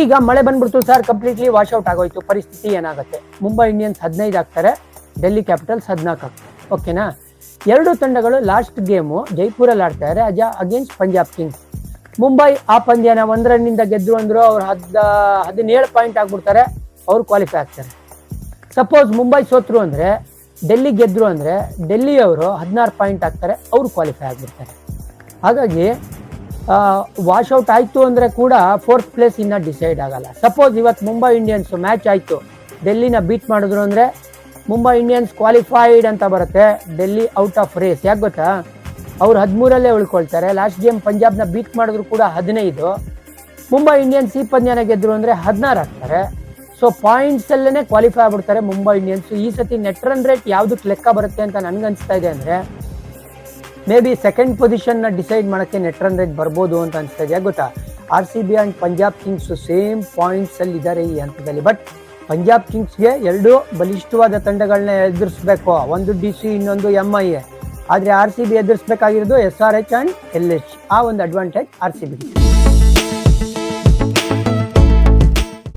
ಈಗ ಮಳೆ ಬಂದ್ಬಿಡ್ತು ಸರ್, ಕಂಪ್ಲೀಟ್ಲಿ ವಾಶ್ಔಟ್ ಆಗೋಯ್ತು. ಪರಿಸ್ಥಿತಿ ಏನಾಗುತ್ತೆ? ಮುಂಬೈ ಇಂಡಿಯನ್ಸ್ 15 ಆಗ್ತಾರೆ, ಡೆಲ್ಲಿ ಕ್ಯಾಪಿಟಲ್ಸ್ 14 ಆಗ್ತಾರೆ. ಓಕೆನಾ? ಎರಡು ತಂಡಗಳು ಲಾಸ್ಟ್ ಗೇಮು ಜೈಪುರಲ್ಲಿ ಆಡ್ತಾರೆ ಅಗೇನ್ಸ್ಟ್ ಪಂಜಾಬ್ ಕಿಂಗ್ಸ್. ಮುಂಬೈ ಆ ಪಂದ್ಯನ 1 ರನ್ನಿಂದ ಗೆದ್ರು ಅಂದ್ರು ಅವ್ರು 17 ಪಾಯಿಂಟ್ ಆಗ್ಬಿಡ್ತಾರೆ, ಅವ್ರು ಕ್ವಾಲಿಫೈ ಆಗ್ತಾರೆ. ಸಪೋಸ್ ಮುಂಬೈ ಸೋತ್ರು ಅಂದರೆ, ಡೆಲ್ಲಿ ಗೆದ್ರು ಅಂದರೆ ಡೆಲ್ಲಿ ಅವರು 16 ಪಾಯಿಂಟ್ ಆಗ್ತಾರೆ, ಅವ್ರು ಕ್ವಾಲಿಫೈ ಆಗಿಬಿಡ್ತಾರೆ. ಹಾಗಾಗಿ ವಾಶ್ಔಟ್ ಆಯಿತು ಅಂದರೆ ಕೂಡ 4th ಪ್ಲೇಸ್ ಇನ್ನೂ ಡಿಸೈಡ್ ಆಗಲ್ಲ. ಸಪೋಸ್ ಇವತ್ತು ಮುಂಬೈ ಇಂಡಿಯನ್ಸ್ ಮ್ಯಾಚ್ ಆಯಿತು, ಡೆಲ್ಲಿನ ಬೀಟ್ ಮಾಡಿದ್ರು ಅಂದರೆ ಮುಂಬೈ ಇಂಡಿಯನ್ಸ್ ಕ್ವಾಲಿಫೈಡ್ ಅಂತ ಬರುತ್ತೆ, ಡೆಲ್ಲಿ ಔಟ್ ಆಫ್ ರೇಸ್. ಯಾಕೆ ಗೊತ್ತಾ? ಅವ್ರು 13ರಲ್ಲೇ ಉಳ್ಕೊಳ್ತಾರೆ. ಲಾಸ್ಟ್ ಗೇಮ್ ಪಂಜಾಬ್ನ ಬೀಟ್ ಮಾಡಿದ್ರು ಕೂಡ 15. ಮುಂಬೈ ಇಂಡಿಯನ್ಸ್ ಈ ಪಂದ್ಯನ ಗೆದ್ರು ಅಂದರೆ 16 ಆಗ್ತಾರೆ. ಸೊ ಪಾಯಿಂಟ್ಸಲ್ಲೇ ಕ್ವಾಲಿಫೈ ಆಗ್ಬಿಡ್ತಾರೆ ಮುಂಬೈ ಇಂಡಿಯನ್ಸ್. ಈ ಸತಿ ನೆಟ್ ರನ್ ರೇಟ್ ಯಾವುದಕ್ಕೆ ಲೆಕ್ಕ ಬರುತ್ತೆ ಅಂತ ನನಗನ್ನಿಸ್ತಾ ಇದೆ ಅಂದರೆ, ಮೇ ಬಿ ಸೆಕೆಂಡ್ ಪೊಸಿಷನ್ನ ಡಿಸೈಡ್ ಮಾಡೋಕ್ಕೆ ನೆಟ್ ರನ್ ರೇಟ್ ಬರ್ಬೋದು ಅಂತ ಅನಿಸ್ತಾ ಇದೆ. ಯಾಕೆ ಗೊತ್ತಾ? RCB and Punjab kings same ಪಾಯಿಂಟ್ಸಲ್ಲಿ ಇದ್ದಾರೆ ಈ ಹಂತದಲ್ಲಿ. ಬಟ್ ಪಂಜಾಬ್ ಕಿಂಗ್ಸ್ಗೆ 2 ಬಲಿಷ್ಠವಾದ ತಂಡಗಳನ್ನ ಎದುರಿಸ್ಬೇಕು, ಒಂದು DC ಇನ್ನೊಂದು MIA. ಆದರೆ RCB ಎದುರಿಸ್ಬೇಕಾಗಿರೋದು SRH ಆ್ಯಂಡ್ LH. ಆ ಒಂದು ಅಡ್ವಾಂಟೇಜ್ RCB.